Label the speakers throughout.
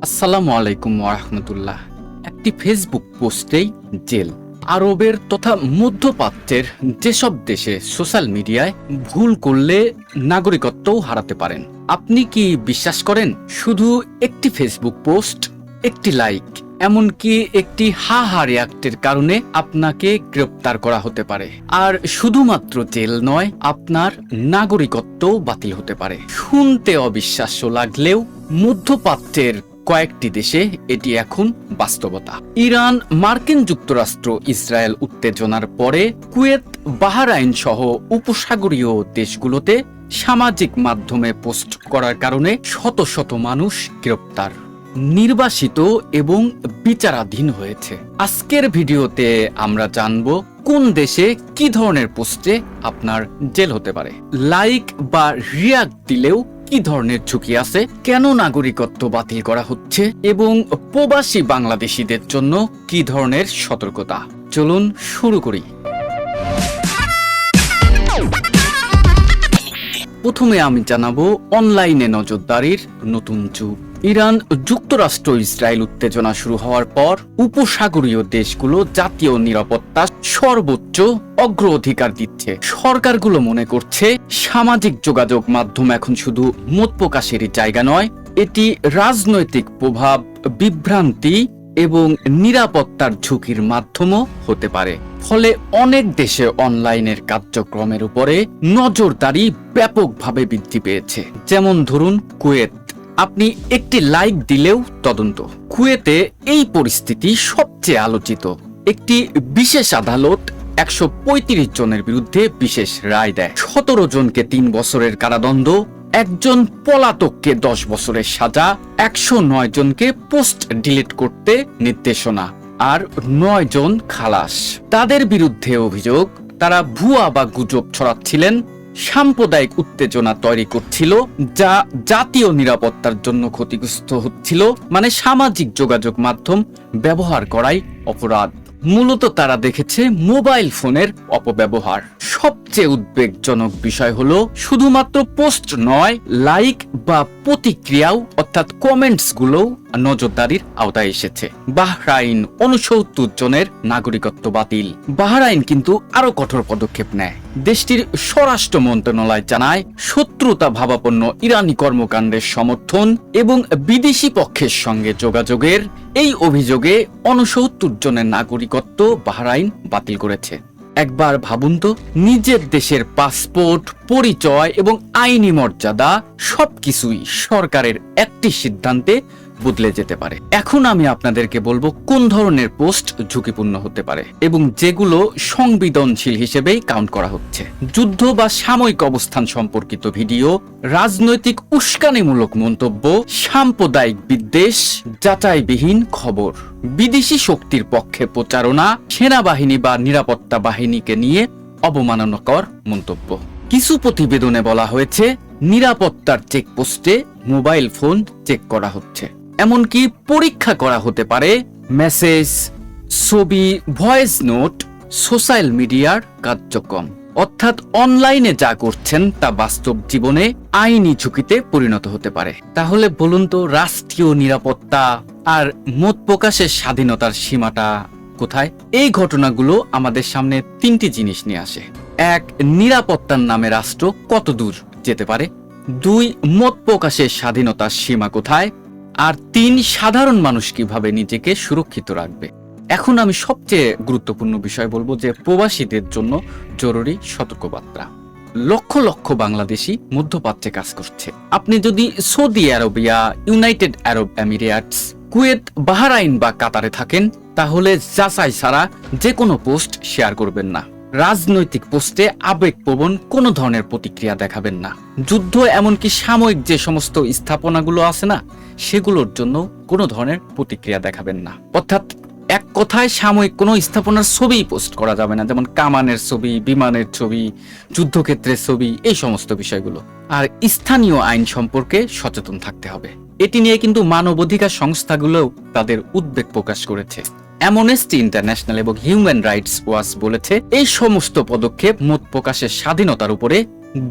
Speaker 1: আসসালামু আলাইকুম ওয়া রাহমাতুল্লাহ। একটি ফেসবুক পোস্টেই জেল। আরবের তথা মধ্যপ্রাচ্যের যেসব দেশে সোশ্যাল মিডিয়ায় ভুল করলে নাগরিকত্বও হারাতে পারেন। আপনি কি বিশ্বাস করেন শুধু একটি ফেসবুক পোস্ট, একটি লাইক, এমনকি একটি হা রিয়াক্টের কারণে আপনাকে গ্রেপ্তার করা হতে পারে? আর শুধুমাত্র জেল নয়, আপনার নাগরিকত্বও বাতিল হতে পারে। শুনতে অবিশ্বাস্য লাগলেও মধ্যপ্রাচ্যের কয়েকটি দেশে এটি এখন বাস্তবতা। ইরান, মার্কিন যুক্তরাষ্ট্র, ইসরায়েল উত্তেজনার পরে কুয়েত, বাহরাইন সহ উপসাগরীয় দেশগুলোতে সামাজিক মাধ্যমে পোস্ট করার কারণে শত শত মানুষ গ্রেপ্তার, নির্বাসিত এবং বিচারাধীন হয়েছে। আজকের ভিডিওতে আমরা জানব কোন দেশে কি ধরনের পোস্টে আপনার জেল হতে পারে, লাইক বা রিয়াক্ট দিলেও কি ধরনের ঝুঁকি আছে, কেন নাগরিকত্ব বাতিল করা হচ্ছে এবং প্রবাসী বাংলাদেশিদের জন্য কি ধরনের সতর্কতা। চলুন শুরু করি। প্রথমে আমি জানাবো অনলাইনে নজরদারির নতুন যুগ। ইরান, যুক্তরাষ্ট্র, ইসরায়েল উত্তেজনা শুরু হওয়ার পর উপসাগরীয় দেশগুলো জাতীয় নিরাপত্তা সর্বোচ্চ অগ্রাধিকার দিচ্ছে। সরকারগুলো মনে করছে সামাজিক যোগাযোগ মাধ্যম এখন শুধু মত প্রকাশেরই জায়গা নয়, এটি রাজনৈতিক প্রভাব, বিভ্রান্তি এবং নিরাপত্তার ঝুঁকির মাধ্যমও হতে পারে। ফলে অনেক দেশে অনলাইনের কার্যক্রমের উপরে নজরদারি ব্যাপকভাবে বৃদ্ধি পেয়েছে। যেমন ধরুন কুয়েত, আপনি একটি লাইক দিলেও তদন্ত। কুয়েতে এই পরিস্থিতি সবচেয়ে আলোচিত। একটি বিশেষ আদালত 135 জনের বিরুদ্ধে বিশেষ রায় দেয়। 17 জনকে 3 বছরের কারাদণ্ড, একজন পলাতককে 10 বছরের সাজা, 109 জনকে পোস্ট ডিলিট করতে নির্দেশনা, আর 9 জন খালাস। তাদের বিরুদ্ধে অভিযোগ তারা ভুয়া বা গুজব ছড়াচ্ছিলেন, সাম্প্রদায়িক উত্তেজনা তৈরি করছিল, যা জাতীয় নিরাপত্তার জন্য ক্ষতিগ্রস্ত হচ্ছিল। মানে সামাজিক যোগাযোগ মাধ্যম ব্যবহার করাই অপরাধ। মূলত তারা দেখেছে মোবাইল ফোনের অপব্যবহার। সবচেয়ে উদ্বেগজনক বিষয় হলো শুধুমাত্র পোস্ট নয়, লাইক বা প্রতিক্রিয়াও অর্থাৎ কমেন্টস গুলোও নজরদারির আওতায় এসেছে। বাহরাইন 69 জনের নাগরিকত্ব বাতিল। বাহরাইন কিন্তু আরো কঠোর পদক্ষেপ নেয়। দেশটির স্বরাষ্ট্র মন্ত্রণালয় জানায় শত্রুতা ভাবাপন্ন ইরানি কর্মকাণ্ডের সমর্থন এবং বিদেশি পক্ষের সঙ্গে যোগাযোগের এই অভিযোগে 69 জনের নাগরিকত্ব বাহরাইন বাতিল করেছে। একবার ভাবুন তো, নিজের দেশের পাসপোর্ট, পরিচয় এবং আইনি মর্যাদা সবকিছুই সরকারের একটি সিদ্ধান্তে বদলে যেতে পারে। এখন আমি আপনাদেরকে বলবো কোন ধরনের পোস্ট ঝুঁকিপূর্ণ হতে পারে এবং যেগুলো সংবেদনশীল হিসেবেই কাউন্ট করা হচ্ছে। যুদ্ধ বা সাময়িক অবস্থান সম্পর্কিত ভিডিও, রাজনৈতিক উস্কানিমূলক মন্তব্য, সাম্প্রদায়িক বিদ্বেষ, যাচাইবিহীন খবর, বিদেশি শক্তির পক্ষে প্রচারণা, সেনাবাহিনী বা নিরাপত্তা বাহিনীকে নিয়ে অবমাননাকর মন্তব্য। কিছু প্রতিবেদনে বলা হয়েছে নিরাপত্তার চেকপোস্টে মোবাইল ফোন চেক করা হচ্ছে, এমনকি পরীক্ষা করা হতে পারে মেসেজ, ছবি, ভয়েস নোট, সোশ্যাল মিডিয়ার কার্যক্রম। অর্থাৎ অনলাইনে যা করছেন তা বাস্তব জীবনে আইনি ঝুঁকিতে পরিণত হতে পারে। তাহলে বলুন তো, রাষ্ট্রীয় নিরাপত্তা আর মত প্রকাশের স্বাধীনতার সীমাটা কোথায়? এই ঘটনাগুলো আমাদের সামনে 3টি জিনিস নিয়ে আসে। 1, নিরাপত্তার নামে রাষ্ট্র কত দূর যেতে পারে। 2, মত প্রকাশের স্বাধীনতার সীমা কোথায়। আর 3, সাধারণ মানুষ কিভাবে নিজেকে সুরক্ষিত রাখবে। এখন আমি সবচেয়ে গুরুত্বপূর্ণ বিষয় বলবো যে প্রবাসীদের জন্য জরুরি সতর্কবার্তা। লক্ষ লক্ষ বাংলাদেশি মধ্যপ্রাচ্যে কাজ করছে। আপনি যদি সৌদি আরবিয়া, ইউনাইটেড আরব এমিরেটস, কুয়েত, বাহরাইন বা কাতারে থাকেন, তাহলে যাচাই ছাড়া যে কোনো পোস্ট শেয়ার করবেন না। রাজনৈতিক পোস্টে আবেগপ্রবণ কোনো ধরনের প্রতিক্রিয়া দেখাবেন না। যুদ্ধ এমনকি সাময়িক যে সমস্ত স্থাপনাগুলো আছে না, সেগুলোর জন্য কোনো ধরনের প্রতিক্রিয়া দেখাবেন না। অর্থাৎ এক কথায় সাময়িক কোনো স্থাপনার ছবি পোস্ট করা যাবে না, যেমন কামানের ছবি, বিমানের ছবি, যুদ্ধক্ষেত্রের ছবি, এই সমস্ত বিষয়গুলো। আর স্থানীয় আইন সম্পর্কে সচেতন থাকতে হবে। এটি নিয়ে কিন্তু মানবাধিকার সংস্থাগুলোও তাদের উদ্বেগ প্রকাশ করেছে। অ্যামনেস্টি ইন্টারন্যাশনাল এবং হিউম্যান রাইটস ওয়াচ বলেছে এই সমস্ত পদক্ষেপ মত প্রকাশের স্বাধীনতার উপরে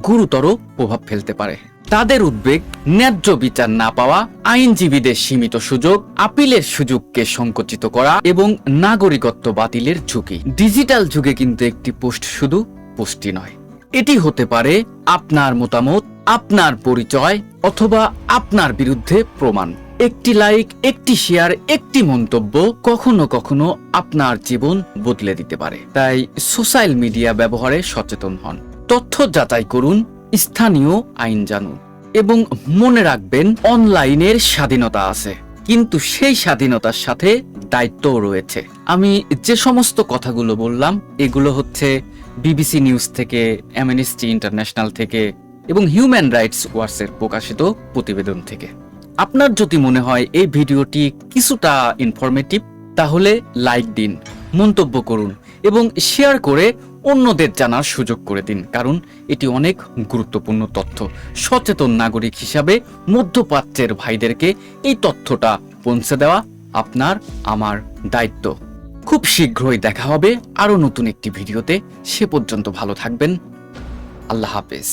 Speaker 1: গুরুতর প্রভাব ফেলতে পারে। তাদের উদ্বেগ ন্যায্য বিচার না পাওয়া, আইনজীবীদের সীমিত সুযোগ, আপিলের সুযোগকে সংকুচিত করা এবং নাগরিকত্ব বাতিলের ঝুঁকি। ডিজিটাল যুগে কিন্তু একটি পোস্ট শুধু পোস্টই নয়, এটি হতে পারে আপনার মতামত, আপনার পরিচয় অথবা আপনার বিরুদ্ধে প্রমাণ। একটি লাইক, একটি শেয়ার, একটি মন্তব্য কখনো কখনো আপনার জীবন বদলে দিতে পারে। তাই সোশ্যাল মিডিয়া ব্যবহারে সচেতন হন, তথ্য যাচাই করুন, স্থানীয় আইন জানুন এবং মনে রাখবেন অনলাইনের স্বাধীনতা আছে, কিন্তু সেই স্বাধীনতার সাথে দায়িত্বও রয়েছে। আমি যে সমস্ত কথাগুলো বললাম এগুলো হচ্ছে বিবিসি নিউজ থেকে, অ্যামনেস্টি ইন্টারন্যাশনাল থেকে এবং হিউম্যান রাইটস ওয়াচের প্রকাশিত প্রতিবেদন থেকে। আপনার যদি মনে হয় এই ভিডিওটি কিছুটা ইনফরমেটিভ, তাহলে লাইক দিন, মন্তব্য করুন এবং শেয়ার করে অন্যদের জানার সুযোগ করে দিন, কারণ এটি অনেক গুরুত্বপূর্ণ তথ্য। সচেতন নাগরিক হিসাবে মধ্যপ্রাচ্যের ভাইদেরকে এই তথ্যটা পৌঁছে দেওয়া আপনার আমার দায়িত্ব। খুব শীঘ্রই দেখা হবে আরো নতুন একটি ভিডিওতে। সে পর্যন্ত ভালো থাকবেন। আল্লাহ হাফেজ।